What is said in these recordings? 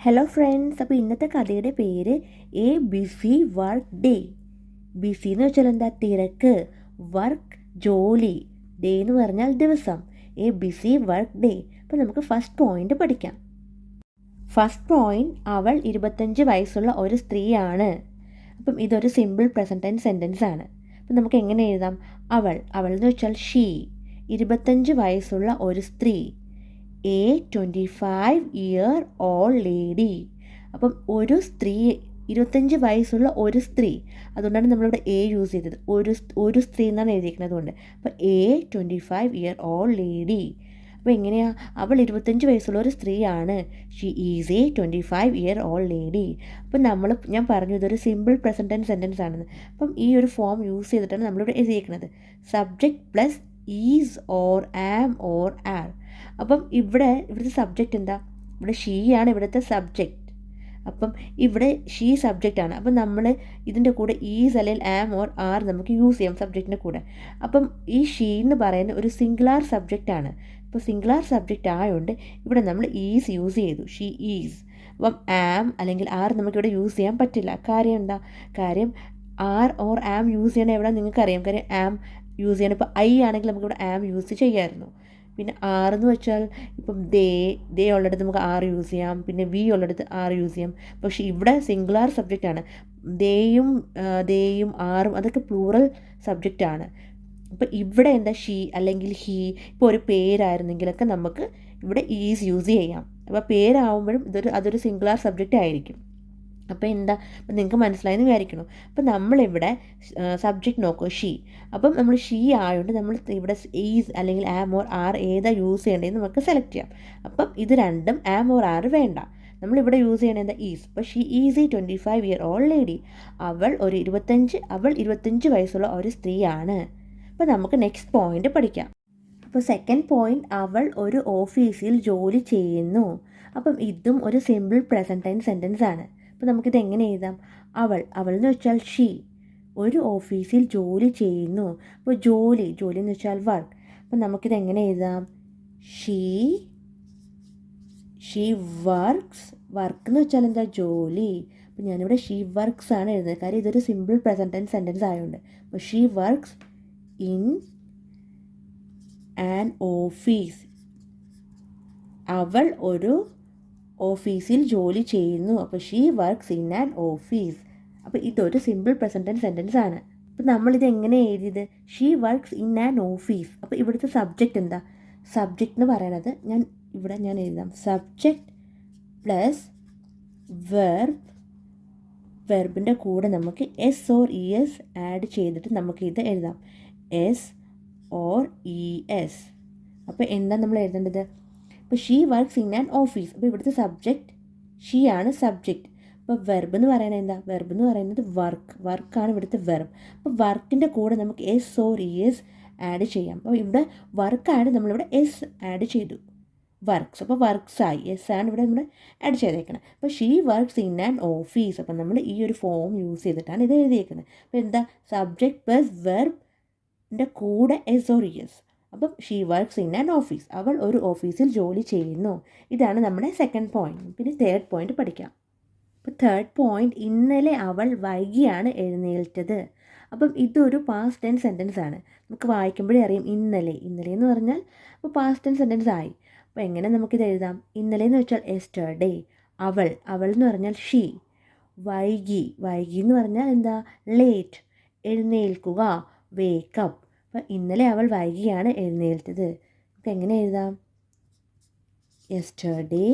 Hello friends, അപ്പോൾ ഇന്നത്തെ കഥയുടെ പേര് a busy work day. Busy എന്ന് വെച്ചാൽ എന്താ? തിരക്ക്. വർക്ക് ജോലി. ഡേ എന്ന് പറഞ്ഞാൽ ദിവസം. A busy work day. അപ്പോൾ നമുക്ക് ഫസ്റ്റ് പോയിന്റ് പഠിക്കാം. ഫസ്റ്റ് പോയിന്റ്, അവൾ 25 വയസ്സുള്ള ഒരു സ്ത്രീയാണ്. അപ്പം ഇതൊരു സിമ്പിൾ പ്രസൻറ്റ് ടെൻസ് സെൻറ്റൻസ് ആണ്. അപ്പം നമുക്ക് എങ്ങനെ എഴുതാം? അവൾ എന്ന് വെച്ചാൽ ഷീ. 25 വയസ്സുള്ള ഒരു സ്ത്രീ. A 25-year-old lady. അപ്പം ഒരു സ്ത്രീ, 25 വയസ്സുള്ള ഒരു സ്ത്രീ. അതുകൊണ്ടാണ് നമ്മളിവിടെ എ യൂസ് ചെയ്തത്. ഒരു സ്ത്രീ എന്നാണ് എഴുതിയിരിക്കുന്നത്. അതുകൊണ്ട് അപ്പോൾ എ 25-year-old ലേഡി. അപ്പോൾ എങ്ങനെയാണ്? അവൾ 25 വയസ്സുള്ള ഒരു സ്ത്രീയാണ്. She is A 25-year-old lady. അപ്പം ഞാൻ പറഞ്ഞു ഇതൊരു സിമ്പിൾ പ്രസൻറ്റ് ടെൻസ് സെൻറ്റൻസ് ആണെന്ന്. അപ്പം ഈ ഒരു ഫോം യൂസ് ചെയ്തിട്ടാണ് നമ്മളിവിടെ എഴുതിയിരിക്കുന്നത്. Subject plus is or am or are. അപ്പം ഇവിടുത്തെ സബ്ജക്റ്റ് എന്താ? ഇവിടെ ഷീ ആണ് ഇവിടുത്തെ സബ്ജക്റ്റ്. അപ്പം ഇവിടെ ഷീ സബ്ജക്റ്റാണ്. അപ്പം നമ്മൾ ഇതിൻ്റെ കൂടെ ഈസ് അല്ലെങ്കിൽ ആം ഓർ ആർ നമുക്ക് യൂസ് ചെയ്യാം സബ്ജക്റ്റിൻ്റെ കൂടെ. അപ്പം ഈ ഷീ എന്ന് പറയുന്ന ഒരു സിംഗുലാർ സബ്ജക്റ്റാണ്. അപ്പോൾ സിംഗുലാർ സബ്ജക്റ്റ് ആയതുകൊണ്ട് ഇവിടെ നമ്മൾ ഈസ് യൂസ് ചെയ്തു. She is. അപ്പം ആം അല്ലെങ്കിൽ ആർ നമുക്കിവിടെ യൂസ് ചെയ്യാൻ പറ്റില്ല. കാര്യം എന്താ? കാര്യം ആർ ഓർ ആം യൂസ് ചെയ്യണത് എവിടെ നിങ്ങൾക്കറിയാം. കാര്യം ആം യൂസ് ചെയ്യണം. ഇപ്പോൾ ഐ ആണെങ്കിൽ നമുക്കിവിടെ ആം യൂസ് ചെയ്യാമായിരുന്നു. പിന്നെ ആർ എന്ന് വെച്ചാൽ ഇപ്പം ദേ ഉള്ളിടത്ത് നമുക്ക് ആർ യൂസ് ചെയ്യാം. പിന്നെ വി ഉള്ളിടത്ത് ആർ യൂസ് ചെയ്യാം. പക്ഷേ ഇവിടെ സിംഗുലാർ സബ്ജക്റ്റാണ്. ദേയും ആറും അതൊക്കെ പ്ലൂറൽ സബ്ജക്റ്റാണ്. അപ്പോൾ ഇവിടെ എന്താ? ഷീ അല്ലെങ്കിൽ ഹീ. ഇപ്പോൾ ഒരു പേരായിരുന്നെങ്കിലൊക്കെ നമുക്ക് ഇവിടെ ഈസ് യൂസ് ചെയ്യാം. അപ്പോൾ പേരാകുമ്പോഴും അതൊരു സിംഗുലാർ സബ്ജക്റ്റ് ആയിരിക്കും. അപ്പോൾ എന്താ? അപ്പം നിങ്ങൾക്ക് മനസ്സിലായെന്ന് വിചാരിക്കണം. അപ്പം നമ്മളിവിടെ സബ്ജക്റ്റ് നോക്കുക, ഷീ. അപ്പം നമ്മൾ ഷീ ആയതുകൊണ്ട് നമ്മൾ ഇവിടെ ഈസ് അല്ലെങ്കിൽ ആം ഓർ ആർ ഏതാ യൂസ് ചെയ്യേണ്ടതെന്ന് നമുക്ക് സെലക്ട് ചെയ്യാം. അപ്പം ഇത് രണ്ടും ആം ഓർ ആർ വേണ്ട. നമ്മളിവിടെ യൂസ് ചെയ്യണത് എന്താ? ഈസ്. അപ്പോൾ she is A 25-year-old lady. അവൾ 25 വയസ്സുള്ള ഒരു സ്ത്രീയാണ്. അപ്പോൾ നമുക്ക് നെക്സ്റ്റ് പോയിന്റ് പഠിക്കാം. അപ്പോൾ സെക്കൻഡ് പോയിന്റ്, അവൾ ഒരു ഓഫീസിൽ ജോലി ചെയ്യുന്നു. അപ്പം ഇതും ഒരു സിമ്പിൾ പ്രസൻറ്റ് ടെൻസ് സെൻറ്റൻസ് ആണ്. അപ്പോൾ നമുക്കിത് എങ്ങനെ എഴുതാം? അവൾ എന്ന് വെച്ചാൽ ഷീ ഒരു ഓഫീസിൽ ജോലി ചെയ്യുന്നു. അപ്പോൾ ജോലി എന്ന് വെച്ചാൽ വർക്ക്. അപ്പോൾ നമുക്കിത് എങ്ങനെ എഴുതാം? She works. വർക്ക് എന്ന് വെച്ചാൽ എന്താ? ജോലി. അപ്പോൾ ഞാനിവിടെ ഷീ വർക്ക്സ് ആണ് എഴുതുന്നത്. കാര്യം ഇതൊരു സിമ്പിൾ പ്രസൻറ്റ് ടെൻസ് സെൻറ്റൻസ് ആയതുകൊണ്ട്. അപ്പോൾ she works in an office. അവൾ ഒരു ഓഫീസിൽ ജോലി ചെയ്യുന്നു. അപ്പോൾ she works in an office. അപ്പോൾ ഇതൊരു സിമ്പിൾ പ്രസൻറ്റ് ടെൻസ് സെൻറ്റൻസ് ആണ്. അപ്പോൾ നമ്മളിത് എങ്ങനെ എഴുതിയത്? She works in an office. അപ്പോൾ ഇവിടുത്തെ സബ്ജക്റ്റ് എന്താ? സബ്ജക്റ്റ് എന്ന് പറയണത് ഞാൻ എഴുതാം. സബ്ജക്റ്റ് പ്ലസ് വെർബിൻ്റെ കൂടെ നമുക്ക് S or E S add ചെയ്തിട്ട് നമുക്ക് ഇത് എഴുതാം. S or E S. അപ്പോൾ എന്താ നമ്മൾ എഴുതേണ്ടത്? അപ്പോൾ she works in an office. അപ്പോൾ ഇവിടുത്തെ സബ്ജക്റ്റ് ഷീ ആണ് സബ്ജക്റ്റ്. അപ്പോൾ വെർബ് എന്ന് പറയുന്നത് എന്താ? വെർബ് എന്ന് പറയുന്നത് വർക്കാണ് ഇവിടുത്തെ വെർബ്. അപ്പോൾ വർക്കിൻ്റെ കൂടെ നമുക്ക് S or E S add ചെയ്യാം. അപ്പോൾ ഇവിടെ വർക്കാണ് നമ്മളിവിടെ എസ് ആഡ് ചെയ്തു. വർക്ക്സ്. അപ്പോൾ വർക്ക്സ് ആയി. എസ് ആണ് ഇവിടെ നമ്മൾ ആഡ് ചെയ്തേക്കണം. അപ്പോൾ she works in an office. അപ്പോൾ നമ്മൾ ഈ ഒരു ഫോം യൂസ് ചെയ്തിട്ടാണ് ഇത് എഴുതിയേക്കുന്നത്. അപ്പോൾ എന്താ? സബ്ജക്റ്റ് പ്ലസ് വെർബിൻ്റെ കൂടെ എസ് ഓർ ഇ എസ്. അപ്പം she works in an office. അവൾ ഒരു ഓഫീസിൽ ജോലി ചെയ്യുന്നു. ഇതാണ് നമ്മുടെ സെക്കൻഡ് പോയിന്റ്. പിന്നെ തേർഡ് പോയിന്റ് പഠിക്കാം. അപ്പോൾ തേർഡ് പോയിന്റ്, ഇന്നലെ അവൾ വൈകിയാണ് എഴുന്നേൽറ്റത്. അപ്പം ഇതൊരു പാസ്റ്റ് ടെൻസ് സെൻറ്റൻസ് ആണ്. നമുക്ക് വായിക്കുമ്പോഴേ അറിയാം. ഇന്നലെ എന്ന് പറഞ്ഞാൽ അപ്പോൾ പാസ്റ്റ് ടെൻസ് സെൻറ്റൻസ് ആയി. അപ്പോൾ എങ്ങനെ നമുക്കിത് എഴുതാം? ഇന്നലെ എന്ന് വെച്ചാൽ എസ്റ്റർഡേ. അവൾ എന്ന് പറഞ്ഞാൽ ഷീ. വൈകി എന്ന് പറഞ്ഞാൽ എന്താ? ലേറ്റ്. എഴുന്നേൽക്കുക, വേക്കപ്പ്. അപ്പോൾ ഇന്നലെ അവൾ വൈകിയാണ് എഴുന്നേൽറ്റത്. നമുക്ക് എങ്ങനെ എഴുതാം? യെസ്റ്റർഡേ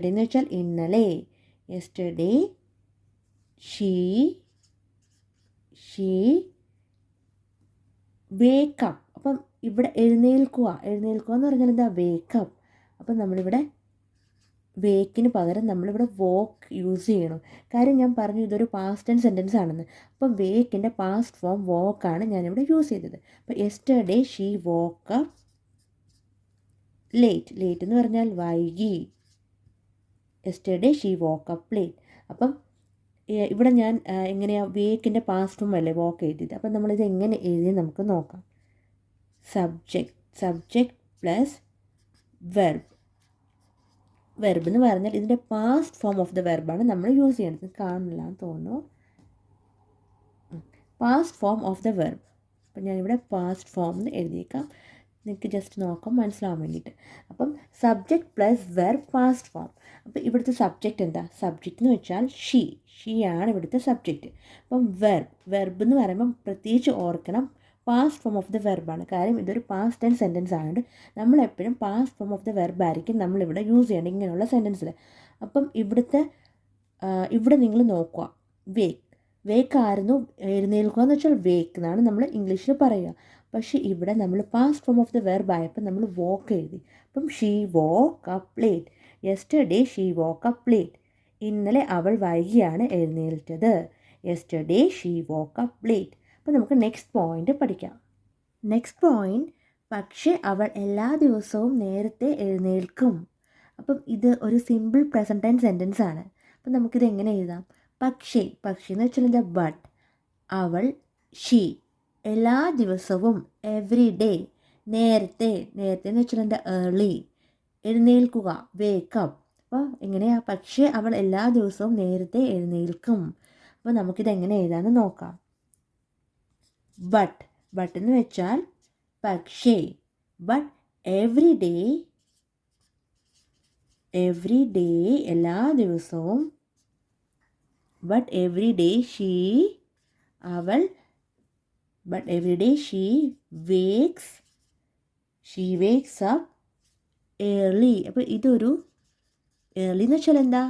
എന്ന് വെച്ചാൽ ഇന്നലെ. Yesterday she wake up. അപ്പം ഇവിടെ എഴുന്നേൽക്കുക എന്ന് പറഞ്ഞാൽ എന്താ? വേക്കപ്പ്. അപ്പം നമ്മളിവിടെ വേക്കിന് പകരം നമ്മളിവിടെ വോക്ക് യൂസ് ചെയ്യണം. കാര്യം ഞാൻ പറഞ്ഞു ഇതൊരു പാസ്റ്റ് ടെൻസ് സെൻറ്റൻസ് ആണെന്ന്. അപ്പം വേക്കിൻ്റെ പാസ്റ്റ് ഫോം വോക്കാണ് ഞാനിവിടെ യൂസ് ചെയ്തത്. അപ്പോൾ yesterday she woke up late എന്ന് പറഞ്ഞാൽ വൈകി. Yesterday she woke up late. അപ്പം ഇവിടെ ഞാൻ എങ്ങനെയാണ് വേക്കിൻ്റെ പാസ്റ്റ് ഫോം അല്ലേ വോക്ക് എഴുതിയത്. അപ്പം നമ്മളിത് എങ്ങനെ എഴുതി നമുക്ക് നോക്കാം. സബ്ജക്റ്റ് പ്ലസ് വെർബ് വെർബ് എന്ന് പറഞ്ഞാൽ ഇതിൻ്റെ പാസ്റ്റ് ഫോം ഓഫ് ദ വെർബാണ് നമ്മൾ യൂസ് ചെയ്യേണ്ടത്. കാണില്ല എന്ന് തോന്നുന്നു. Past form of the verb. അപ്പം ഞാനിവിടെ പാസ്റ്റ് ഫോം എന്ന് എഴുതിയേക്കാം, നിങ്ങൾക്ക് ജസ്റ്റ് നോക്കാം മനസ്സിലാവാൻ വേണ്ടിയിട്ട്. അപ്പം subject plus verb past form. അപ്പോൾ ഇവിടുത്തെ സബ്ജക്റ്റ് എന്താ? സബ്ജക്റ്റ് എന്ന് വെച്ചാൽ ഷീ ആണ് ഇവിടുത്തെ സബ്ജക്റ്റ്. അപ്പം വെർബ് എന്ന് പറയുമ്പം പ്രത്യേകിച്ച് ഓർക്കണം പാസ്റ്റ് ഫോം ഓഫ് ദ വെർബാണ്. കാര്യം ഇതൊരു പാസ്റ്റ് ടെൻസ് സെൻറ്റൻസ് ആയതുകൊണ്ട് നമ്മളെപ്പോഴും past form of the verb ആയിരിക്കും നമ്മളിവിടെ യൂസ് ചെയ്യേണ്ടത് ഇങ്ങനെയുള്ള സെൻറ്റൻസിൽ. അപ്പം ഇവിടെ നിങ്ങൾ നോക്കുക, വേക്ക് ആയിരുന്നു എഴുന്നേൽക്കുക എന്ന് വെച്ചാൽ വേക്ക് എന്നാണ് നമ്മൾ ഇംഗ്ലീഷിൽ പറയുക. പക്ഷേ ഇവിടെ നമ്മൾ past form of the verb ആയപ്പോൾ നമ്മൾ വോക്ക് എഴുതി. അപ്പം she woke up late. Yesterday she woke up late. ഇന്നലെ അവൾ വൈകിയാണ് എഴുന്നേൽറ്റത്. Yesterday she woke up late. അപ്പോൾ നമുക്ക് നെക്സ്റ്റ് പോയിന്റ് പഠിക്കാം. നെക്സ്റ്റ് പോയിന്റ്, പക്ഷേ അവൾ എല്ലാ ദിവസവും നേരത്തെ എഴുന്നേൽക്കും. അപ്പം ഇത് ഒരു സിമ്പിൾ പ്രസൻറ്റ് ടെൻസ് സെൻറ്റൻസ് ആണ്. അപ്പം നമുക്കിത് എങ്ങനെ എഴുതാം? പക്ഷേ എന്ന് വെച്ചാൽ എന്താ? ബട്ട്. അവൾ എല്ലാ ദിവസവും എവറി ഡേ. നേരത്തെ എന്ന് വെച്ചാൽ എന്താ? ഏർലി. എഴുന്നേൽക്കുക, വേക്കപ്പ്. അപ്പോൾ എങ്ങനെയാ? പക്ഷേ അവൾ എല്ലാ ദിവസവും നേരത്തെ എഴുന്നേൽക്കും. അപ്പോൾ നമുക്കിത് എങ്ങനെ എഴുതാമെന്ന് നോക്കാം. ബട്ട് എന്ന് വെച്ചാൽ പക്ഷേ. ബട്ട് എവറി ഡേ എല്ലാ ദിവസവും. But every day she wakes up early. അപ്പോൾ ഇതൊരു ഏർലി എന്ന് വെച്ചാൽ എന്താ?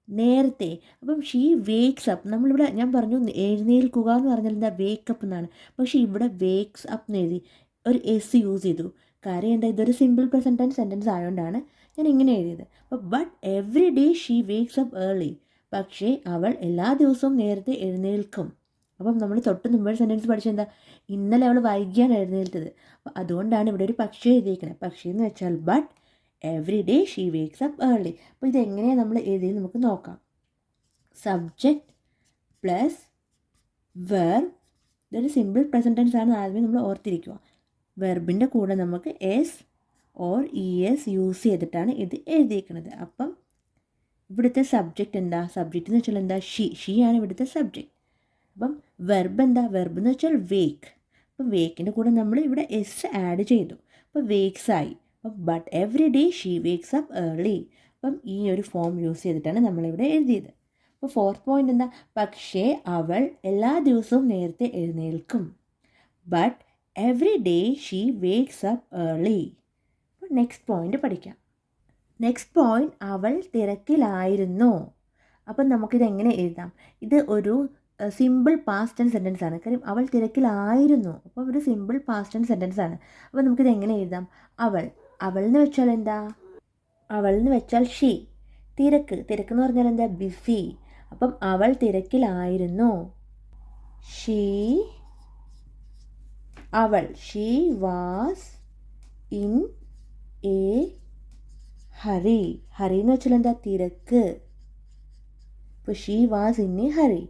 നേരത്തെ. അപ്പം ഷീ വേക്സ് അപ്പ്. നമ്മളിവിടെ ഞാൻ പറഞ്ഞു എഴുന്നേൽക്കുക എന്ന് പറഞ്ഞാൽ എന്താ? വേക്കപ്പ് എന്നാണ്. പക്ഷേ ഇവിടെ വേക്സ് അപ്പ് എന്ന് എഴുതി, ഒരു എസ് യൂസ് ചെയ്തു. കാര്യം എന്താ? ഇതൊരു സിമ്പിൾ പ്രസൻറ്റ് ടെൻസ് സെൻറ്റൻസ് ആയതുകൊണ്ടാണ് ഞാൻ ഇങ്ങനെ എഴുതിയത്. അപ്പോൾ but every day she wakes up early. പക്ഷേ അവൾ എല്ലാ ദിവസവും നേരത്തെ എഴുന്നേൽക്കും. അപ്പം നമ്മൾ തൊട്ട് മുമ്പ് സെൻറ്റൻസ് പഠിച്ചെന്താ? ഇന്നലെ അവൾ വൈകിയാണ് എഴുന്നേൽത്തത്. അപ്പോൾ അതുകൊണ്ടാണ് ഇവിടെ ഒരു പക്ഷേ എഴുതിയിരിക്കുന്നത്. പക്ഷേ എന്ന് വെച്ചാൽ but every day she wakes up early. അപ്പോൾ ഇതെങ്ങനെയാണ് നമ്മൾ എഴുതിയത് നമുക്ക് നോക്കാം. Subject plus verb. ഇതൊരു സിമ്പിൾ പ്രസൻറ്റ് ടെൻസ് ആണ്, ആദ്യമേ നമ്മൾ ഓർത്തിരിക്കുക. വെർബിൻ്റെ കൂടെ നമുക്ക് S or E S use ചെയ്തിട്ടാണ് ഇത് എഴുതിയിരിക്കുന്നത്. അപ്പം ഇവിടുത്തെ സബ്ജക്റ്റ് എന്താ? സബ്ജക്റ്റ് എന്ന് വെച്ചാൽ എന്താ? ഷീ ആണ് ഇവിടുത്തെ സബ്ജക്റ്റ്. അപ്പം വെർബ് എന്താ? വെർബ് എന്ന് വെച്ചാൽ വേക്ക്. അപ്പം വേക്കിൻ്റെ കൂടെ നമ്മൾ ഇവിടെ എസ് ആഡ് ചെയ്തു. അപ്പോൾ വേക്സ് ആയി. അപ്പം but every day she wakes up early. അപ്പം ഈ ഒരു ഫോം യൂസ് ചെയ്തിട്ടാണ് നമ്മളിവിടെ എഴുതിയത്. അപ്പോൾ ഫോർത്ത് പോയിന്റ് എന്താ? പക്ഷേ അവൾ എല്ലാ ദിവസവും നേരത്തെ എഴുന്നേൽക്കും. But every day she wakes up early. അപ്പോൾ നെക്സ്റ്റ് പോയിന്റ് പഠിക്കാം. നെക്സ്റ്റ് പോയിന്റ്, അവൾ തിരക്കിലായിരുന്നു. അപ്പം നമുക്കിത് എങ്ങനെ എഴുതാം? ഇത് ഒരു സിമ്പിൾ പാസ്റ്റ് ടെൻസ് സെൻറ്റൻസ് ആണ്. കാര്യം അവൾ തിരക്കിലായിരുന്നു. അപ്പോൾ ഒരു സിമ്പിൾ പാസ്റ്റ് ടെൻസ് സെൻറ്റൻസ് ആണ്. അപ്പോൾ നമുക്കിത് എങ്ങനെ എഴുതാം? അവൾ എന്ന് വെച്ചാൽ എന്താ? അവൾ എന്ന് വെച്ചാൽ ഷീ. തിരക്ക് എന്ന് പറഞ്ഞാൽ എന്താ? ബിസി. അപ്പം അവൾ തിരക്കിലായിരുന്നു. She was in a hurry എന്ന് വെച്ചാൽ എന്താ? തിരക്ക്. ഇപ്പോൾ she was in a hurry.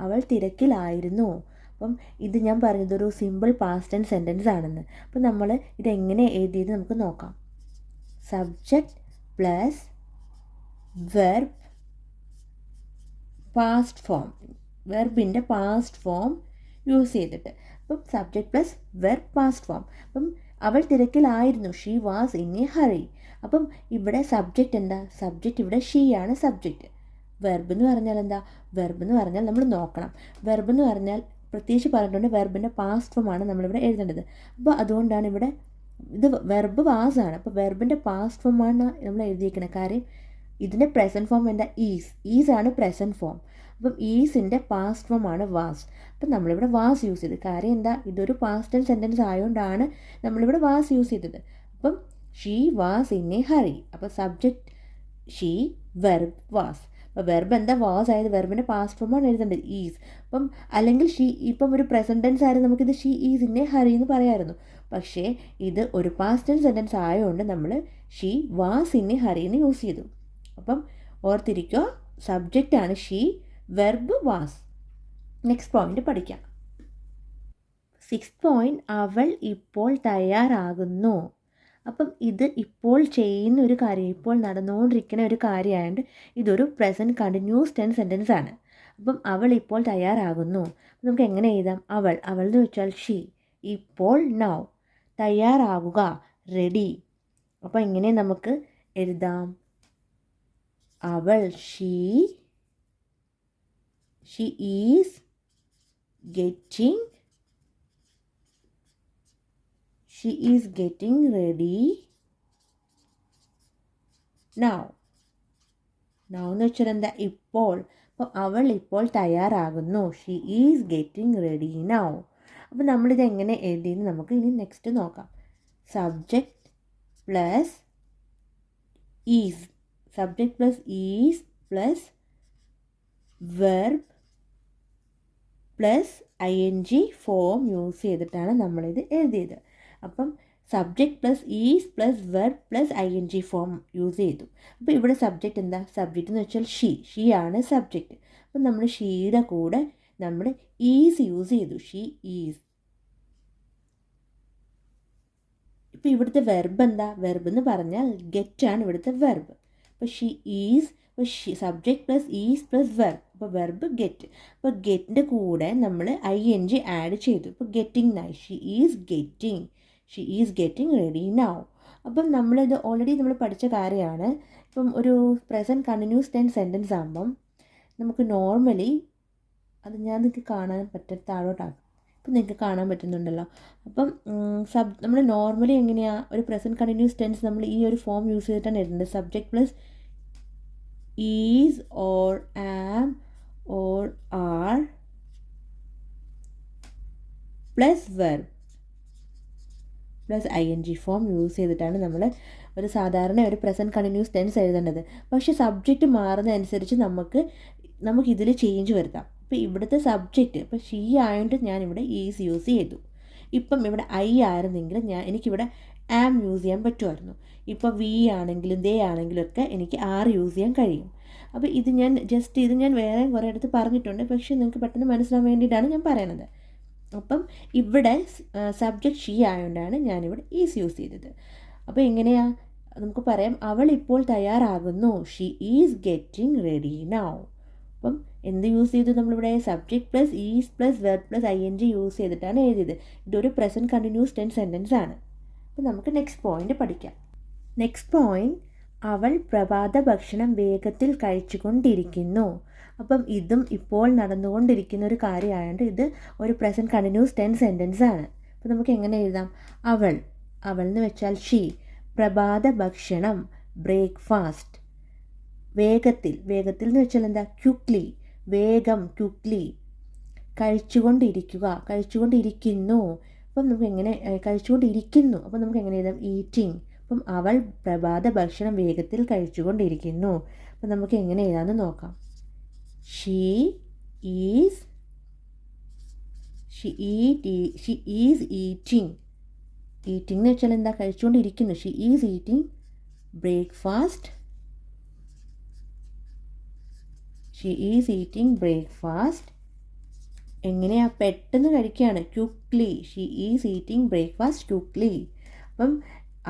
അവൾ തിരക്കിലായിരുന്നു. അപ്പം ഇത് ഞാൻ പറഞ്ഞതൊരു സിമ്പിൾ പാസ്റ്റ് ടെൻസ് സെൻറ്റൻസ് ആണെന്ന്. അപ്പം നമ്മൾ ഇതെങ്ങനെ എഴുതിയത് നമുക്ക് നോക്കാം. Subject plus verb past form. വെർബിൻ്റെ പാസ്റ്റ് ഫോം യൂസ് ചെയ്തിട്ട്. അപ്പം subject plus verb past form. അപ്പം അവൾ തിരക്കിലായിരുന്നു. She was in a hurry. അപ്പം ഇവിടെ സബ്ജക്റ്റ് എന്താ? സബ്ജക്റ്റ് ഇവിടെ ഷീ ആണ് സബ്ജക്റ്റ്. വെർബ് എന്ന് പറഞ്ഞാൽ എന്താ? വെർബ് എന്ന് പറഞ്ഞാൽ നമ്മൾ നോക്കണം. വെർബ് എന്ന് പറഞ്ഞാൽ പ്രത്യേകിച്ച് പറഞ്ഞിട്ടുണ്ട് വെർബിൻ്റെ പാസ്റ്റ് ഫോമാണ് നമ്മളിവിടെ എഴുതേണ്ടത്. അപ്പോൾ അതുകൊണ്ടാണ് ഇവിടെ ഇത് വെർബ് വാസ് ആണ്. അപ്പോൾ വെർബിൻ്റെ പാസ്റ്റ് ഫോമാണ് നമ്മൾ എഴുതിയിരിക്കുന്നത്. കാര്യം ഇതിൻ്റെ പ്രസൻറ്റ് ഫോം എന്താ? ഈസ് ആണ് പ്രസൻറ്റ് ഫോം. അപ്പം ഈസിൻ്റെ പാസ്റ്റ് ഫോമാണ് വാസ്. അപ്പം നമ്മളിവിടെ വാസ് യൂസ് ചെയ്ത്. കാര്യം എന്താ? ഇതൊരു പാസ്റ്റ് ടെൻസ് സെൻറ്റൻസ് ആയതുകൊണ്ടാണ് നമ്മളിവിടെ വാസ് യൂസ് ചെയ്തത്. അപ്പം she was in a hurry. അപ്പോൾ സബ്ജക്റ്റ് ഷീ, വെർബ് വാസ്. അപ്പോൾ വെർബ് എന്താ? വാസ് ആയത്. വെർബിൻ്റെ പാസ്റ്റ് ഫോമാണ് എഴുതേണ്ടത് ഈസ്. അപ്പം അല്ലെങ്കിൽ ഇപ്പം ഒരു പ്രസൻറ്റ് ടെൻസ് ആയിരുന്നു, നമുക്കിത് she is in a hurry എന്ന് പറയാമായിരുന്നു. പക്ഷേ ഇത് ഒരു പാസ്റ്റ് ടെൻസ് സെൻറ്റൻസ് ആയതുകൊണ്ട് നമ്മൾ she was in a hurry എന്ന് യൂസ് ചെയ്തു. അപ്പം ഓർത്തിരിക്കുക, സബ്ജക്റ്റാണ് she, verb was. Next point പഠിക്കാം. 6th പോയിന്റ്, അവൾ ഇപ്പോൾ തയ്യാറാകുന്നു. അപ്പം ഇത് ഇപ്പോൾ ചെയ്യുന്ന ഒരു കാര്യം, ഇപ്പോൾ നടന്നുകൊണ്ടിരിക്കുന്ന ഒരു കാര്യമായതുകൊണ്ട് ഇതൊരു പ്രസൻറ്റ് കണ്ടിന്യൂസ് ടെൻസ് സെൻറ്റൻസ് ആണ്. അപ്പം അവൾ ഇപ്പോൾ തയ്യാറാകുന്നു. നമുക്ക് എങ്ങനെ എഴുതാം? അവൾ എന്ന് വെച്ചാൽ ഷീ, ഇപ്പോൾ നൗ, തയ്യാറാകുക റെഡി. അപ്പോൾ എങ്ങനെ നമുക്ക് എഴുതാം? അവൾ she is getting ready now. എന്ന് വെച്ചാൽ എന്താ? ഇപ്പോൾ. അപ്പോൾ അവൾ ഇപ്പോൾ തയ്യാറാകുന്നു. She is getting ready now. അപ്പോൾ നമ്മളിത് എങ്ങനെ എഴുതിയെന്ന് നമുക്ക് ഇനി നെക്സ്റ്റ് നോക്കാം. Subject plus is plus verb plus ING form use ചെയ്തിട്ടാണ് നമ്മളിത് എഴുതിയത്. അപ്പം subject plus is plus verb plus ING form use ചെയ്തു. അപ്പോൾ ഇവിടെ സബ്ജക്റ്റ് എന്താ? സബ്ജക്റ്റ് എന്ന് വെച്ചാൽ ഷീ ആണ് സബ്ജക്റ്റ്. അപ്പം നമ്മൾ ഷീയുടെ കൂടെ നമ്മൾ ഈസ് യൂസ് ചെയ്തു. She is. ഇപ്പോൾ ഇവിടുത്തെ വെർബ് എന്താ? വെർബ് എന്ന് പറഞ്ഞാൽ ഗെറ്റാണ് ഇവിടുത്തെ വെർബ്. അപ്പോൾ ഷീ ഈസ്, അപ്പോൾ subject plus is plus verb, അപ്പോൾ വെർബ് ഗെറ്റ്. അപ്പോൾ ഗെറ്റിൻ്റെ കൂടെ നമ്മൾ ING ആഡ് ചെയ്തു. ഇപ്പോൾ ഗെറ്റിംഗ് നൈ, she is getting ready now. അപ്പം നമ്മളിത് ഓൾറെഡി നമ്മൾ പഠിച്ച കാര്യമാണ്. ഇപ്പം ഒരു പ്രസൻറ്റ് കണ്ടിന്യൂസ് ടെൻസ് സെൻറ്റൻസ് ആകുമ്പം നമുക്ക് നോർമലി അത് ഞാൻ നിങ്ങൾക്ക് കാണാൻ താഴോട്ടാക്കും. ഇപ്പം നിങ്ങൾക്ക് കാണാൻ പറ്റുന്നുണ്ടല്ലോ. അപ്പം നമ്മൾ നോർമലി എങ്ങനെയാണ് ഒരു പ്രസൻറ്റ് കണ്ടിന്യൂസ് ടെൻസ് നമ്മൾ ഈ ഒരു ഫോം യൂസ് ചെയ്തിട്ടാണ് എഴുതുന്നത്. Subject plus is or am or are plus verb plus ING form use ചെയ്തിട്ടാണ് നമ്മൾ ഒരു സാധാരണ ഒരു പ്രസൻറ്റ് കണ്ടിന്യൂസ് ടെൻസ് എഴുതേണ്ടത്. പക്ഷേ സബ്ജക്റ്റ് മാറുന്നതനുസരിച്ച് നമുക്കിതിൽ ചേഞ്ച് വരുത്താം. ഇപ്പോൾ ഇവിടുത്തെ സബ്ജക്റ്റ് ഇപ്പോൾ ഷീ ആയതുകൊണ്ട് ഞാനിവിടെ ഈസ് യൂസ് ചെയ്തു. ഇപ്പം ഇവിടെ I ആയിരുന്നെങ്കിൽ എനിക്കിവിടെ ആം യൂസ് ചെയ്യാൻ പറ്റുമായിരുന്നു. ഇപ്പോൾ വി ആണെങ്കിലും ദേ ആണെങ്കിലും ഒക്കെ എനിക്ക് ആർ യൂസ് ചെയ്യാൻ കഴിയും. അപ്പോൾ ഇത് ഞാൻ വേറെ കുറേ അടുത്ത് പറഞ്ഞിട്ടുണ്ട്, പക്ഷേ നിങ്ങൾക്ക് പെട്ടെന്ന് മനസ്സിലാൻ വേണ്ടിയിട്ടാണ് ഞാൻ പറയണത്. അപ്പം ഇവിടെ സബ്ജക്റ്റ് ഷീ ആയതുകൊണ്ടാണ് ഞാനിവിടെ ഈസ് യൂസ് ചെയ്തത്. അപ്പോൾ എങ്ങനെയാണ് നമുക്ക് പറയാം? അവൾ ഇപ്പോൾ തയ്യാറാകുന്നു. She is getting ready now. അപ്പം എന്ത് യൂസ് ചെയ്തു? നമ്മളിവിടെ subject plus is plus verb plus ING use ചെയ്തിട്ടാണ് എഴുതിയത്. ഇതൊരു പ്രസൻറ്റ് കണ്ടിന്യൂസ് ടെൻസ് സെൻറ്റൻസ് ആണ്. അപ്പോൾ നമുക്ക് നെക്സ്റ്റ് പോയിന്റ് പഠിക്കാം. നെക്സ്റ്റ് പോയിന്റ്, അവൾ പ്രഭാത ഭക്ഷണം വേഗത്തിൽ കഴിച്ചുകൊണ്ടിരിക്കുന്നു. അപ്പം ഇതും ഇപ്പോൾ നടന്നുകൊണ്ടിരിക്കുന്ന ഒരു കാര്യമായതുകൊണ്ട് ഇത് ഒരു പ്രസൻറ്റ് കണ്ടിന്യൂസ് ടെൻസ് സെൻറ്റൻസ് ആണ്. അപ്പോൾ നമുക്ക് എങ്ങനെ എഴുതാം? അവൾ എന്ന് വെച്ചാൽ ഷീ, പ്രഭാത ഭക്ഷണം ബ്രേക്ക്ഫാസ്റ്റ്, വേഗത്തിൽ എന്ന് വെച്ചാൽ എന്താ? ക്വിക്ക്ലി, വേഗം, ക്വിക്ക്ലി, കഴിച്ചുകൊണ്ടിരിക്കുന്നു. അപ്പം നമുക്ക് എങ്ങനെ കഴിച്ചുകൊണ്ടിരിക്കുന്നു? അപ്പം നമുക്ക് എങ്ങനെ എഴുതാം? ഈറ്റിംഗ്. അപ്പം അവൾ പ്രഭാത ഭക്ഷണം വേഗത്തിൽ കഴിച്ചുകൊണ്ടിരിക്കുന്നു. അപ്പം നമുക്ക് എങ്ങനെ എഴുതാമെന്ന് നോക്കാം. She is eating. ഈറ്റിംഗ് എന്ന് വെച്ചാൽ എന്താ? കഴിച്ചുകൊണ്ടിരിക്കുന്നു. She is eating breakfast. എങ്ങനെയാ? പെട്ടെന്ന് കഴിക്കുകയാണ്, quickly. She is eating breakfast quickly. അപ്പം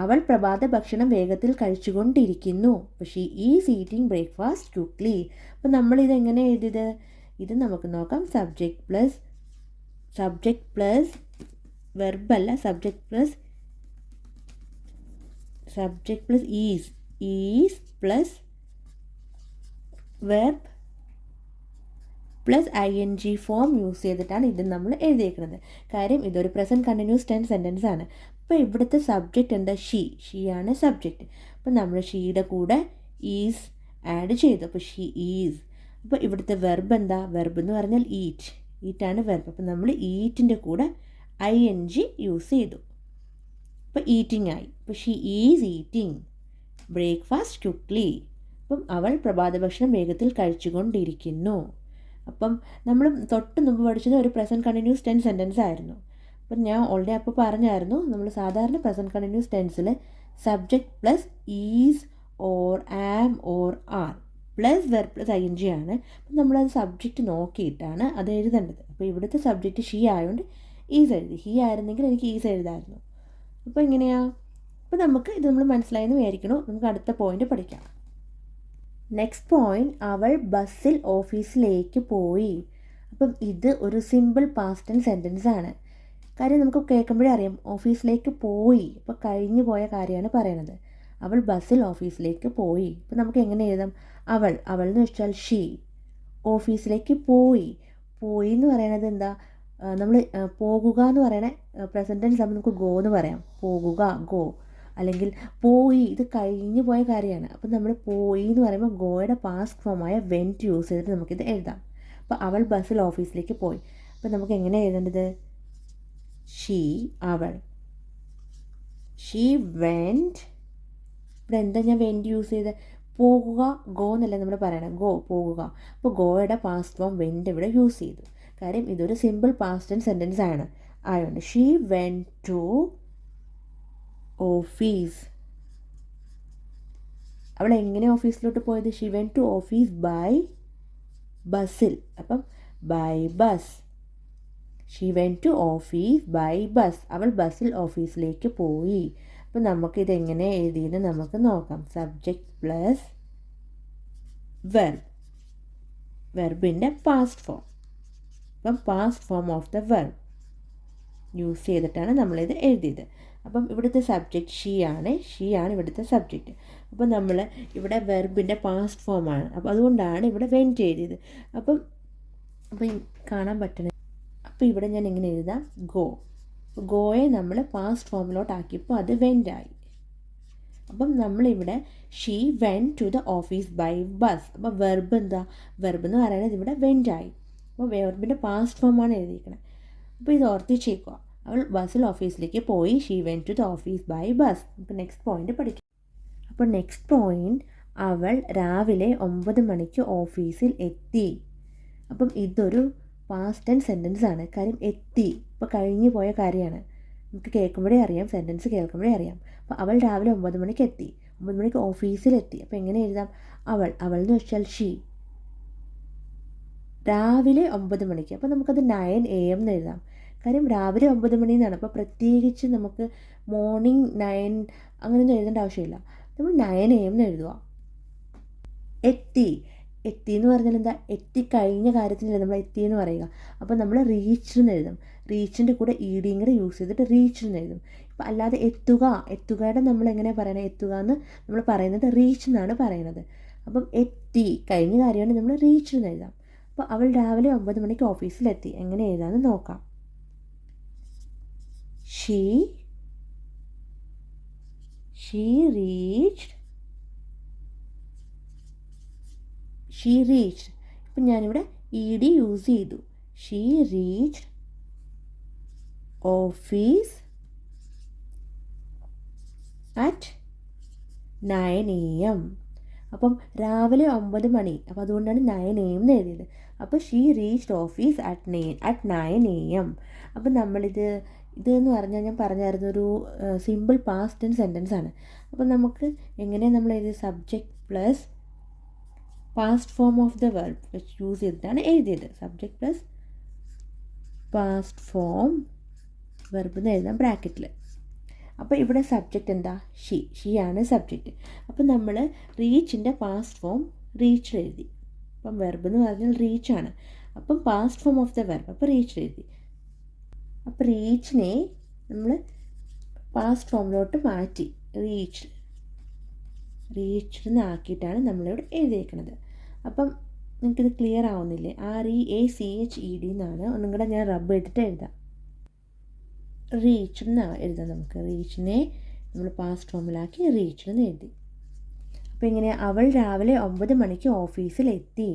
അവൾ പ്രഭാത ഭക്ഷണം വേഗത്തിൽ കഴിച്ചുകൊണ്ടിരിക്കുന്നു. അപ്പോൾ she is eating breakfast quickly. അപ്പം നമ്മളിത് എങ്ങനെ എഴുതിയത്? ഇത് നമുക്ക് നോക്കാം. സബ്ജക്റ്റ് പ്ലസ് വെർബല്ല, subject plus is plus verb plus ING form use ചെയ്തിട്ടാണ് ഇത് നമ്മൾ എഴുതിയേക്കുന്നത്. കാര്യം ഇതൊരു പ്രസൻറ്റ് കണ്ടിന്യൂസ് ടെൻസ് സെൻറ്റൻസ് ആണ്. അപ്പോൾ ഇവിടുത്തെ സബ്ജക്റ്റ് എന്താ? ഷീ ആണ് സബ്ജക്റ്റ്. അപ്പോൾ നമ്മൾ ഷീയുടെ കൂടെ ഈസ് ആഡ് ചെയ്തു. അപ്പോൾ ഷീ ഈസ്. അപ്പോൾ ഇവിടുത്തെ വെർബ് എന്താ? വെർബ് എന്ന് പറഞ്ഞാൽ ഈറ്റാണ് വെർബ്. അപ്പോൾ നമ്മൾ ഈറ്റിൻ്റെ കൂടെ ING യൂസ് ചെയ്തു. അപ്പോൾ ഈറ്റിംഗ് ആയി. അപ്പോൾ she is eating breakfast quickly. അപ്പം അവൾ പ്രഭാത ഭക്ഷണം വേഗത്തിൽ കഴിച്ചുകൊണ്ടിരിക്കുന്നു. അപ്പം നമ്മൾ തൊട്ട് മുമ്പ് പഠിച്ചത് ഒരു പ്രസൻറ്റ് കണ്ടിന്യൂസ് ടെൻസ് സെൻറ്റൻസ് ആയിരുന്നു. അപ്പം ഞാൻ ഓൾറെഡി അപ്പോൾ പറഞ്ഞായിരുന്നു, നമ്മൾ സാധാരണ പ്രസൻറ്റ് കണ്ടിന്യൂസ് ടെൻസിൽ subject plus is or am or are plus verb plus ING ആണ്. അപ്പം നമ്മളത് സബ്ജക്റ്റ് നോക്കിയിട്ടാണ് അത് എഴുതേണ്ടത്. അപ്പോൾ ഇവിടുത്തെ സബ്ജക്റ്റ് ഷീ ആയതുകൊണ്ട് ഈസ് എഴുതി. ഹീ ആയിരുന്നെങ്കിൽ എനിക്ക് ഈസ് എഴുതാമായിരുന്നു. അപ്പോൾ എങ്ങനെയാണ്? അപ്പോൾ നമുക്ക് ഇത് നമ്മൾ മനസ്സിലായെന്ന് വിചാരിക്കണം. നമുക്ക് അടുത്ത പോയിന്റ് പഠിക്കാം. നെക്സ്റ്റ് പോയിന്റ്, അവൾ ബസ്സിൽ ഓഫീസിലേക്ക് പോയി. അപ്പം ഇത് ഒരു സിമ്പിൾ പാസ്റ്റ് ടെൻസ് സെൻറ്റൻസ് ആണ്. കാര്യം നമുക്ക് കേൾക്കുമ്പോഴേ അറിയാം ഓഫീസിലേക്ക് പോയി, ഇപ്പോൾ കഴിഞ്ഞു പോയ കാര്യമാണ് പറയണത്. അവൾ ബസ്സിൽ ഓഫീസിലേക്ക് പോയി. അപ്പോൾ നമുക്ക് എങ്ങനെ എഴുതാം? അവൾ എന്ന് വെച്ചാൽ ഷീ ഓഫീസിലേക്ക് പോയി. പോയി എന്ന് പറയണത് എന്താ? നമ്മൾ പോകുക എന്ന് പറയണ പ്രസൻറ്റ് ടെൻസ് ആകുമ്പോൾ നമുക്ക് ഗോ എന്ന് പറയാം. പോകുക, ഗോ. അല്ലെങ്കിൽ പോയി, ഇത് കഴിഞ്ഞു പോയ കാര്യമാണ്. അപ്പം നമ്മൾ പോയി എന്ന് പറയുമ്പോൾ ഗോയുടെ പാസ്റ്റ് ഫോമായ വെൻറ്റ് യൂസ് ചെയ്തിട്ട് നമുക്കിത് എഴുതാം. അപ്പോൾ അവൾ ബസ്സിൽ ഓഫീസിലേക്ക് പോയി. അപ്പോൾ നമുക്ക് എങ്ങനെ എഴുതേണ്ടത്? ഷീ, അവൾ. She went. ഇവിടെ എന്താ ഞാൻ വെൻറ്റ് യൂസ് ചെയ്ത്? പോകുക, ഗോ എന്നല്ല നമ്മൾ പറയണം. ഗോ, പോകുക. അപ്പോൾ ഗോയുടെ പാസ്റ്റ് ഫോം വെൻറ്റ് ഇവിടെ യൂസ് ചെയ്തു. കാര്യം ഇതൊരു സിമ്പിൾ പാസ്റ്റ് ടെൻസ് സെൻറ്റൻസ് ആണ് ആയതുകൊണ്ട്. She went to office. അവൾ എങ്ങനെ ഓഫീസിലോട്ട് പോയത്? She went to office by ബസ്സിൽ. അപ്പം by bus. She went to office by bus. അവൾ ബസ്സിൽ ഓഫീസിലേക്ക് പോയി. അപ്പം നമുക്കിതെങ്ങനെ എഴുതിയെന്ന് നമുക്ക് നോക്കാം. സബ്ജക്റ്റ് പ്ലസ് വെർബ്, വെർബിൻ്റെ പാസ്റ്റ് ഫോം. അപ്പം past form of the verb use ചെയ്തിട്ടാണ് നമ്മളിത് എഴുതിയത്. അപ്പം ഇവിടുത്തെ സബ്ജക്റ്റ് ഷീ ആണ് ഇവിടുത്തെ സബ്ജക്റ്റ്. അപ്പം നമ്മൾ ഇവിടെ വെർബിൻ്റെ പാസ്റ്റ് ഫോമാണ്. അപ്പോൾ അതുകൊണ്ടാണ് ഇവിടെ വെൻറ്റ് എഴുതിയത്. അപ്പം കാണാൻ പറ്റണേ. അപ്പോൾ ഇവിടെ ഞാൻ എങ്ങനെ എഴുതാം? ഗോ. ഗോയെ നമ്മൾ പാസ്റ്റ് ഫോമിലോട്ടാക്കിയപ്പോൾ അത് വെൻറ്റായി. അപ്പം നമ്മളിവിടെ she went to the office by bus. അപ്പോൾ വെർബ് എന്താ? വെർബ് എന്ന് പറയുന്നത് ഇവിടെ വെൻറ്റായി. അപ്പോൾ വെർബിൻ്റെ പാസ്റ്റ് ഫോമാണ് എഴുതിയിരിക്കുന്നത്. അപ്പോൾ ഇത് ഓർത്തിച്ചേക്കുക. അവൾ ബസ്സിൽ ഓഫീസിലേക്ക് പോയി. She went to the office by bus. നമുക്ക് നെക്സ്റ്റ് പോയിന്റ് പഠിക്കാം. അപ്പോൾ നെക്സ്റ്റ് പോയിന്റ്, അവൾ രാവിലെ 9 മണിക്ക് ഓഫീസിൽ എത്തി. അപ്പം ഇതൊരു പാസ്റ്റ് ടെൻസ് സെൻറ്റൻസ് ആണ്. കാര്യം എത്തി, ഇപ്പോൾ കഴിഞ്ഞു പോയ കാര്യമാണ്. നമുക്ക് കേൾക്കുമ്പോഴേ അറിയാം, സെൻറ്റൻസ് കേൾക്കുമ്പോഴേ അറിയാം. അപ്പോൾ അവൾ രാവിലെ 9 മണിക്ക് എത്തി. 9 മണിക്ക് ഓഫീസിലെത്തി. അപ്പോൾ എങ്ങനെ എഴുതാം? അവൾ എന്ന് വെച്ചാൽ ഷീ. രാവിലെ 9 മണിക്ക്. അപ്പോൾ നമുക്കത് 9 AM എന്ന് എഴുതാം. കാര്യം രാവിലെ 9 മണി എന്നാണ്. അപ്പോൾ പ്രത്യേകിച്ച് നമുക്ക് മോർണിംഗ് 9 അങ്ങനെയൊന്നും എഴുതേണ്ട ആവശ്യമില്ല. നമ്മൾ 9 AM എന്ന് എഴുതുക. എത്തി എന്ന് പറഞ്ഞാൽ എന്താ? എത്തിക്കഴിഞ്ഞ കാര്യത്തിനല്ലേ നമ്മൾ എത്തി എന്ന് പറയുക. അപ്പോൾ നമ്മൾ റീച്ച്ഡ് എന്ന് എഴുതും. റീച്ചിൻ്റെ കൂടെ ഇഡിയും കൂടെ യൂസ് ചെയ്തിട്ട് റീച്ച്ഡ് എന്ന് എഴുതും. ഇപ്പം അല്ലാതെ എത്തുകയുടെ നമ്മൾ എങ്ങനെയാണ് പറയണത്? എത്തുക എന്ന് നമ്മൾ പറയുന്നത് റീച്ച് എന്നാണ് പറയുന്നത്. അപ്പം എത്തി കഴിഞ്ഞ കാര്യമാണ്, നമ്മൾ റീച്ച്ഡ് എന്ന് എഴുതാം. അപ്പോൾ അവൾ രാവിലെ 9 മണിക്ക് ഓഫീസിലെത്തി. എങ്ങനെ എഴുതാമെന്ന് നോക്കാം. She reached. ഇപ്പം ഞാനിവിടെ ഇഡി യൂസ് ചെയ്തു. She reached office at 9 AM. അപ്പം രാവിലെ 9 മണി. അപ്പോൾ അതുകൊണ്ടാണ് 9 AM എന്ന് എഴുതിയത്. അപ്പോൾ she reached office at 9 AM. അപ്പം ഇതെന്ന് പറഞ്ഞാൽ ഞാൻ പറഞ്ഞായിരുന്നു ഒരു സിമ്പിൾ പാസ്റ്റ് ടെൻസ് സെൻറ്റൻസ് ആണ്. അപ്പം നമുക്ക് എങ്ങനെ നമ്മൾ എഴുതിയത്? Subject plus past form of the verb വെച്ച് യൂസ് ചെയ്തിട്ടാണ് എഴുതിയത്. Subject plus past form verb എന്ന് എഴുതാം ബ്രാക്കറ്റിൽ. അപ്പോൾ ഇവിടെ സബ്ജക്റ്റ് എന്താ? ഷീ ആണ് സബ്ജക്റ്റ്. അപ്പം നമ്മൾ റീച്ചിൻ്റെ പാസ്റ്റ് ഫോം റീച്ച്ഡ് എഴുതി. അപ്പം വെർബ് എന്ന് പറഞ്ഞാൽ റീച്ചാണ്. അപ്പം past form of the verb, അപ്പോൾ റീച്ച്ഡ് എഴുതി. അപ്പോൾ റീച്ചിനെ നമ്മൾ പാസ്റ്റ് ഫോമിലോട്ട് മാറ്റി റീച്ച്ഡ് എന്നാക്കിയിട്ടാണ് നമ്മളിവിടെ എഴുതിയേക്കുന്നത്. അപ്പം നിങ്ങൾക്കിത് ക്ലിയർ ആവുന്നില്ലേ? REACHED എന്നാണ്. ഒന്നും കൂടെ ഞാൻ റബ്ബ് ചെയ്തിട്ട് എഴുതാം. റീച്ച്ഡ് എന്നാണ് എഴുതാം. നമുക്ക് റീച്ചിനെ നമ്മൾ പാസ്റ്റ് ഫോമിലാക്കി റീച്ച്ഡ് എന്ന് എഴുതി. അപ്പോൾ ഇങ്ങനെ അവൾ രാവിലെ 9 മണിക്ക് ഓഫീസിലെത്തി.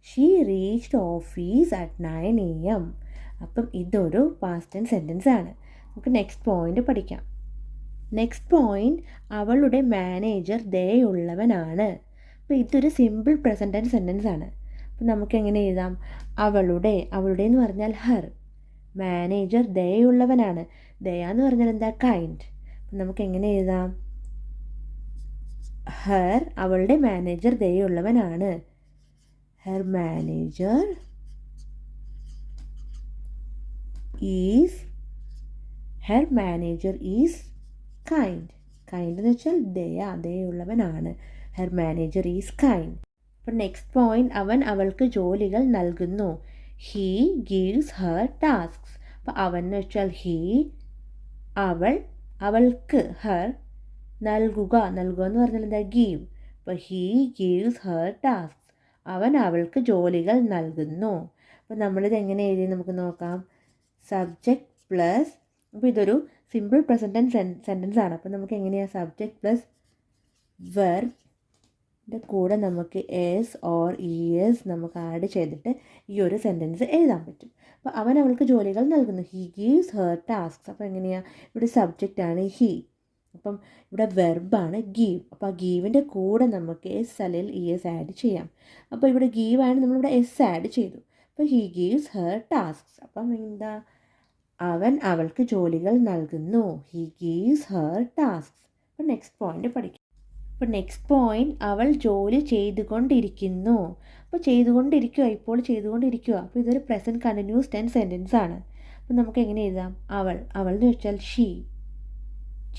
She reached office at 9 AM. അപ്പം ഇതൊരു പാസ്റ്റ് ടെൻസ് സെൻറ്റൻസ് ആണ്. നമുക്ക് നെക്സ്റ്റ് പോയിന്റ് പഠിക്കാം. നെക്സ്റ്റ് പോയിന്റ്, അവളുടെ മാനേജർ ദയുള്ളവനാണ്. അപ്പോൾ ഇതൊരു സിമ്പിൾ പ്രസൻറ്റ് ടെൻസ് സെൻറ്റൻസ് ആണ്. അപ്പം നമുക്ക് എങ്ങനെ എഴുതാം? അവളുടെ എന്ന് പറഞ്ഞാൽ ഹർ. മാനേജർ ദയുള്ളവനാണ്. ദയ എന്ന് പറഞ്ഞാൽ എന്താ? കൈൻഡ്. അപ്പം നമുക്ക് എങ്ങനെ എഴുതാം? ഹർ, അവളുടെ മാനേജർ ദയുള്ളവനാണ്. Her manager is kind. Kind എന്ന് വെച്ചാൽ ദയുള്ളവനാണ്. Her manager is kind. അപ്പോൾ നെക്സ്റ്റ് പോയിന്റ്, അവൻ അവൾക്ക് ജോലികൾ നൽകുന്നു. He gives her tasks. അപ്പോൾ അവൻ എന്ന് വെച്ചാൽ ഹീ, അവൾ, അവൾക്ക് ഹെർ, നൽകുക എന്ന് പറഞ്ഞാൽ എന്താ ഗീവ്. അപ്പോൾ ഹീ ഗീവ്സ് ഹെർ ടാസ്ക്സ്. അവൻ അവൾക്ക് ജോലികൾ നൽകുന്നു. അപ്പോൾ നമ്മളിത് എങ്ങനെ എഴുതി നമുക്ക് നോക്കാം. സബ്ജക്റ്റ് പ്ലസ്, അപ്പോൾ ഇതൊരു സിമ്പിൾ പ്രസൻറ്റ് സെൻറ്റൻസ് ആണ്. അപ്പോൾ നമുക്ക് എങ്ങനെയാണ് സബ്ജക്റ്റ് പ്ലസ് വെർബിൻ്റെ കൂടെ നമുക്ക് എസ് ഓർ ഇഎസ് നമുക്ക് ആഡ് ചെയ്തിട്ട് ഈ ഒരു സെൻറ്റൻസ് എഴുതാൻ പറ്റും. അപ്പോൾ അവൻ അവൾക്ക് ജോലികൾ നൽകുന്നു. He gives her tasks. അപ്പോൾ എങ്ങനെയാണ്, ഇവിടെ സബ്ജക്റ്റ് ആണ് ഹീ, അപ്പം ഇവിടെ വെർബാണ് ഗീവ്. അപ്പോൾ ആ ഗീവിൻ്റെ കൂടെ നമുക്ക് എസ് അല്ലെങ്കിൽ ഇഎസ് ആഡ് ചെയ്യാം. അപ്പോൾ ഇവിടെ ഗീവാണ്, നമ്മളിവിടെ എസ് ആഡ് ചെയ്തു. അപ്പോൾ ഹീ ഗീവ്സ് ഹെർ ടാസ്ക്സ്. അപ്പം എന്താ, അവൻ അവൾക്ക് ജോലികൾ നൽകുന്നു. He gives her tasks. അപ്പോൾ നെക്സ്റ്റ് പോയിന്റ് പഠിക്കാം. അപ്പോൾ നെക്സ്റ്റ് പോയിന്റ്, അവൾ ജോലി ചെയ്തുകൊണ്ടിരിക്കുന്നു. അപ്പോൾ ചെയ്തുകൊണ്ടിരിക്കുക, ഇപ്പോൾ ചെയ്തുകൊണ്ടിരിക്കുക. അപ്പോൾ ഇതൊരു പ്രസൻറ്റ് കണ്ടിന്യൂസ് ടെൻസ് സെൻറ്റൻസ് ആണ്. അപ്പോൾ നമുക്ക് എങ്ങനെ എഴുതാം, അവൾ എന്ന് വെച്ചാൽ ഷീ,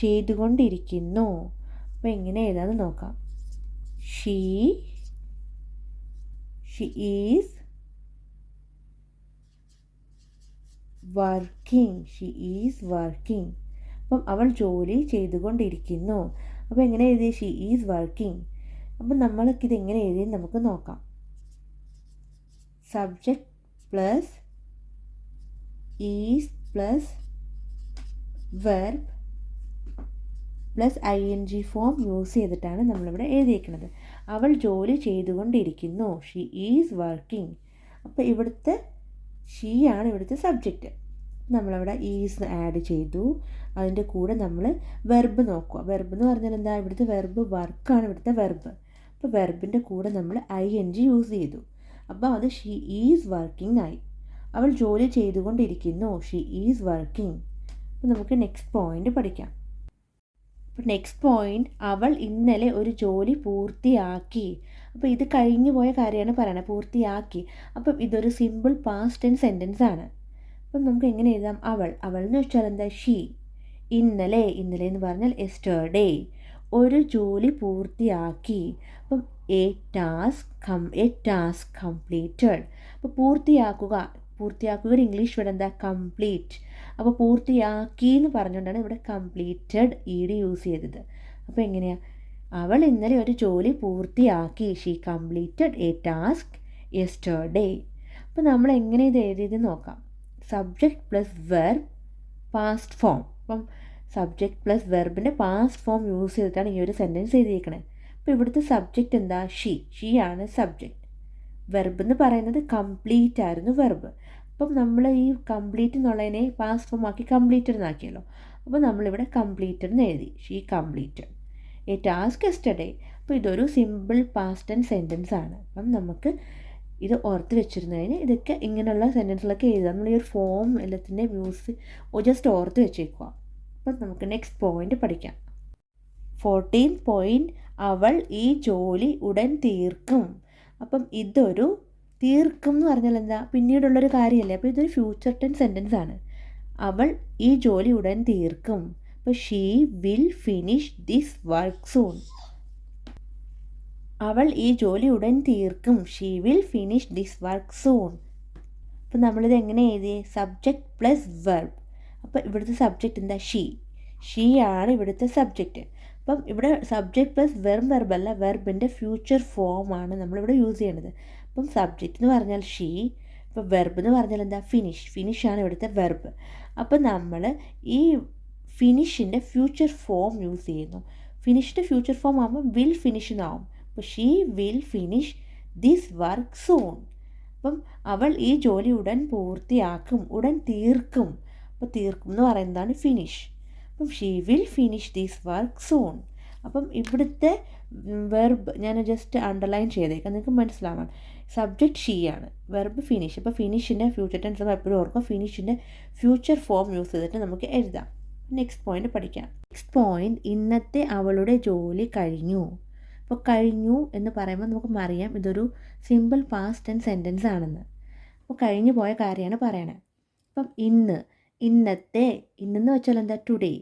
ചെയ്തുകൊണ്ടിരിക്കുന്നു. അപ്പോൾ എങ്ങനെ എഴുതാമെന്ന് നോക്കാം. She is working. അപ്പം അവൾ ജോലി ചെയ്തുകൊണ്ടിരിക്കുന്നു. അപ്പോൾ എങ്ങനെ എഴുതി, ഷീ ഈസ് വർക്കിംഗ്. അപ്പം നമ്മൾക്കിത് എങ്ങനെ എഴുതി നമുക്ക് നോക്കാം. Subject plus is plus verb plus ING form use ചെയ്തിട്ടാണ് നമ്മളിവിടെ എഴുതിയിരിക്കുന്നത്. അവൾ ജോലി ചെയ്തുകൊണ്ടിരിക്കുന്നു. She is working. അപ്പോൾ ഇവിടുത്തെ ഷീ ആണ് ഇവിടുത്തെ സബ്ജക്റ്റ്. നമ്മളവിടെ ഈസ് ആഡ് ചെയ്തു. അതിൻ്റെ കൂടെ നമ്മൾ വെർബ് നോക്കുക. വെർബ് എന്ന് പറഞ്ഞാൽ എന്താ, ഇവിടുത്തെ വെർബ് വർക്കാണ് ഇവിടുത്തെ വെർബ്. അപ്പോൾ വെർബിൻ്റെ കൂടെ നമ്മൾ ING യൂസ് ചെയ്തു. അപ്പോൾ അത് ഷീ ഈസ് വർക്കിംഗ് ആയി. അവൾ ജോലി ചെയ്തുകൊണ്ടിരിക്കുന്നു. She is working. അപ്പോൾ നമുക്ക് നെക്സ്റ്റ് പോയിന്റ് പഠിക്കാം. അപ്പോൾ നെക്സ്റ്റ് പോയിന്റ്, അവൾ ഇന്നലെ ഒരു ജോലി പൂർത്തിയാക്കി. അപ്പോൾ ഇത് കഴിഞ്ഞു പോയ കാര്യമാണ് പറയണത്, പൂർത്തിയാക്കി. അപ്പം ഇതൊരു സിമ്പിൾ പാസ്റ്റ് ടെൻസ് സെൻറ്റൻസ് ആണ്. അപ്പം നമുക്ക് എങ്ങനെ എഴുതാം, അവൾ എന്ന് വെച്ചാൽ എന്താ, ഷീ. ഇന്നലെ എന്ന് പറഞ്ഞാൽ എസ്റ്റർഡേ, ഒരു ജോലി പൂർത്തിയാക്കി. അപ്പം എ ടാസ്ക് കംപ്ലീറ്റഡ്. അപ്പോൾ പൂർത്തിയാക്കുക ഇംഗ്ലീഷ് വേർഡ് എന്താ, കംപ്ലീറ്റ്. അപ്പോൾ പൂർത്തിയാക്കി എന്ന് പറഞ്ഞുകൊണ്ടാണ് ഇവിടെ കംപ്ലീറ്റഡ് ED യൂസ് ചെയ്തത്. അപ്പോൾ എങ്ങനെയാണ്, അവൾ ഇന്നലെ ഒരു ജോലി പൂർത്തിയാക്കി. She completed a task yesterday. അപ്പോൾ നമ്മൾ എങ്ങനെ ഇത് എഴുതിയത് നോക്കാം. Subject plus verb past form. അപ്പം സബ്ജക്റ്റ് പ്ലസ് വെർബിൻ്റെ പാസ്റ്റ് ഫോം യൂസ് ചെയ്തിട്ടാണ് ഈ ഒരു സെൻറ്റൻസ് എഴുതിയിരിക്കണത്. അപ്പോൾ ഇവിടുത്തെ സബ്ജക്റ്റ് എന്താ, ഷീ ആണ് സബ്ജക്റ്റ്. വെർബ് എന്ന് പറയുന്നത് കംപ്ലീറ്റ് ആയിരുന്നു വെർബ്. അപ്പം നമ്മൾ ഈ കംപ്ലീറ്റ് എന്നുള്ളതിനെ പാസ്റ്റ് ഫോം ആക്കി കംപ്ലീറ്റഡ് എന്നാക്കിയല്ലോ. അപ്പോൾ നമ്മളിവിടെ കംപ്ലീറ്റഡ് എന്ന് എഴുതി. She completed a task yesterday. അപ്പോൾ ഇതൊരു സിമ്പിൾ പാസ്റ്റ് ടെൻസ് സെൻറ്റൻസ് ആണ്. അപ്പം നമുക്ക് ഇത് ഓർത്ത് വെച്ചിരുന്നതിന് ഇതൊക്കെ ഇങ്ങനെയുള്ള സെൻറ്റൻസിലൊക്കെ എഴുതാം. നമ്മൾ ഈ ഒരു ഫോം എല്ലാത്തിൻ്റെ യൂസ് ജസ്റ്റ് ഓർത്ത് വെച്ചേക്കുക. അപ്പം നമുക്ക് നെക്സ്റ്റ് പോയിന്റ് പഠിക്കാം. 14th പോയിന്റ്, അവൾ ഈ ജോലി ഉടൻ തീർക്കും. അപ്പം ഇതൊരു തീർക്കും എന്ന് പറഞ്ഞാൽ എന്താ, പിന്നീടുള്ളൊരു കാര്യമല്ലേ. അപ്പോൾ ഇതൊരു ഫ്യൂച്ചർ ടെൻസ് സെൻറ്റൻസ് ആണ്. അവൾ ഈ ജോലി ഉടൻ തീർക്കും. അപ്പോൾ she will finish this work soon. അവൾ ഈ ജോലി ഉടൻ തീർക്കും. She will finish this work soon. അപ്പോൾ നമ്മളിത് എങ്ങനെ എഴുതി, സബ്ജക്റ്റ് പ്ലസ് വെർബ്. അപ്പോൾ ഇവിടുത്തെ സബ്ജക്റ്റ് എന്താ, ഷീ ആണ് ഇവിടുത്തെ സബ്ജക്റ്റ്. അപ്പം ഇവിടെ സബ്ജക്റ്റ് പ്ലസ് വെർബല്ല, വെർബിൻ്റെ ഫ്യൂച്ചർ ഫോമാണ് നമ്മളിവിടെ യൂസ് ചെയ്യണത്. അപ്പം സബ്ജക്റ്റ് എന്ന് പറഞ്ഞാൽ ഷീ, ഇപ്പോൾ വെർബ് എന്ന് പറഞ്ഞാൽ എന്താ, ഫിനിഷ് ആണ് ഇവിടുത്തെ വെർബ്. അപ്പം നമ്മൾ ഈ ഫിനിഷിൻ്റെ ഫ്യൂച്ചർ ഫോം യൂസ് ചെയ്യുന്നു. ഫിനിഷിൻ്റെ ഫ്യൂച്ചർ ഫോം ആകുമ്പോൾ വിൽ ഫിനിഷ് എന്നാവും. അപ്പോൾ she will finish this work soon. അപ്പം അവൾ ഈ ജോലി ഉടൻ പൂർത്തിയാക്കും, ഉടൻ തീർക്കും. അപ്പോൾ തീർക്കും എന്ന് പറയുന്നതാണ് ഫിനിഷ്. അപ്പം she will finish this work soon. അപ്പം ഇവിടുത്തെ വെർബ് ഞാൻ ജസ്റ്റ് അണ്ടർലൈൻ ചെയ്തേക്കാം, നിങ്ങൾക്ക് മനസ്സിലാവാൻ. സബ്ജക്റ്റ് ഷീ ആണ്, വെർബ് ഫിനിഷ്. അപ്പോൾ ഫിനിഷിൻ്റെ ഫ്യൂച്ചർ ടെൻസ് നമ്മൾ എപ്പോഴും ഓർക്കും. ഫിനിഷിൻ്റെ ഫ്യൂച്ചർ ഫോം യൂസ് ചെയ്തിട്ട് നമുക്ക് എഴുതാം. നെക്സ്റ്റ് പോയിന്റ് പഠിക്കാം. നെക്സ്റ്റ് പോയിന്റ്, ഇന്നത്തെ അവളുടെ ജോലി കഴിഞ്ഞു. അപ്പോൾ കഴിഞ്ഞു എന്ന് പറയുമ്പോൾ നമുക്ക് അറിയാം ഇതൊരു സിമ്പിൾ പാസ്റ്റ് ടെൻസ് സെൻറ്റൻസ് ആണെന്ന്. അപ്പോൾ കഴിഞ്ഞു പോയ കാര്യമാണ് പറയണത്. അപ്പം ഇന്നത്തെ, ഇന്നെന്ന് വെച്ചാൽ എന്താ, ടുഡേ.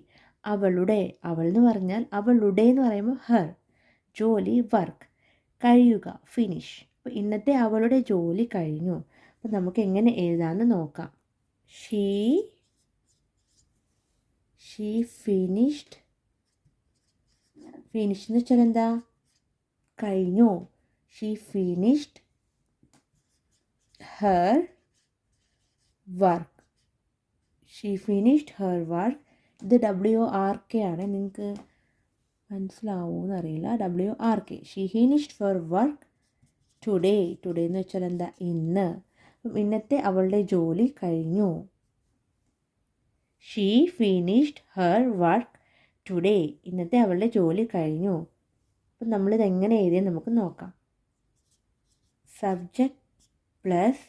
അവളുടെ, അവൾ എന്ന് പറഞ്ഞാൽ അവളുടെ എന്ന് പറയുമ്പോൾ ഹെർ, ജോലി വർക്ക്, കഴിയുക ഫിനിഷ്. അപ്പോൾ ഇന്നത്തെ അവളുടെ ജോലി കഴിഞ്ഞു. അപ്പോൾ നമുക്ക് എങ്ങനെ എഴുതാമെന്ന് നോക്കാം. She finished. ഫിനിഷ് എന്ന് വെച്ചാൽ എന്താ? കഴിഞ്ഞു. She finished her work. She finished her work. ഇത് WORK ആണ്. നിങ്ങൾക്ക് മനസ്സിലാവുമെന്ന് അറിയില്ല. WORK. She finished her work today. Today എന്ന് വെച്ചാൽ എന്താ? ഇന്ന്. അപ്പം ഇന്നത്തെ അവളുടെ ജോലി കഴിഞ്ഞു. She finished her work today. ഇന്നത്തെ അവളുടെ ജോലി കഴിഞ്ഞു. അപ്പം നമ്മളിത് എങ്ങനെ എഴുതിയെന്ന് നമുക്ക് നോക്കാം. സബ്ജക്റ്റ് പ്ലസ്,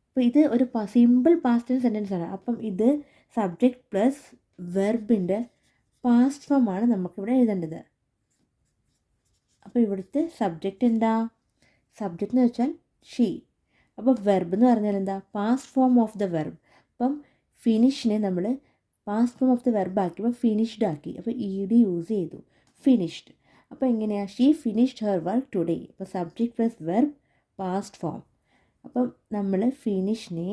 അപ്പോൾ ഇത് ഒരു സിമ്പിൾ പാസ്റ്റ് ടെൻസ് സെൻറ്റൻസ് ആണ്. അപ്പം ഇത് സബ്ജക്റ്റ് പ്ലസ് വെർബിൻ്റെ പാസ്റ്റ് ഫോമാണ് നമുക്കിവിടെ എഴുതേണ്ടത്. അപ്പോൾ ഇവിടുത്തെ സബ്ജക്റ്റ് എന്താ? സബ്ജക്റ്റ് എന്ന് വെച്ചാൽ ഷീ. അപ്പോൾ വെർബ് എന്ന് പറഞ്ഞാൽ എന്താ? Past form of the verb. അപ്പം ഫിനിഷിനെ നമ്മൾ past form of the verb ആക്കിയപ്പോൾ ഫിനിഷ്ഡ് ആക്കി. അപ്പോൾ ED യൂസ് ചെയ്തു, ഫിനിഷ്ഡ്. അപ്പോൾ എങ്ങനെയാണ്? She finished her work today. അപ്പോൾ subject plus verb past form. അപ്പം നമ്മൾ ഫിനിഷിനെ,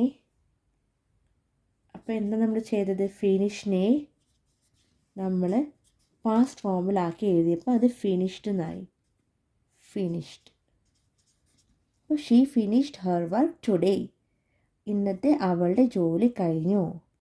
അപ്പോൾ എന്താ നമ്മൾ ചെയ്തത്? ഫിനിഷിനെ നമ്മൾ പാസ്റ്റ് ഫോമിലാക്കി എഴുതിയപ്പോൾ അത് ഫിനിഷ്ഡ് എന്നായി. ഫിനിഷ്ഡ്. അപ്പോൾ she finished her work today. ഇന്നത്തെ അവളുടെ ജോലി കഴിഞ്ഞു.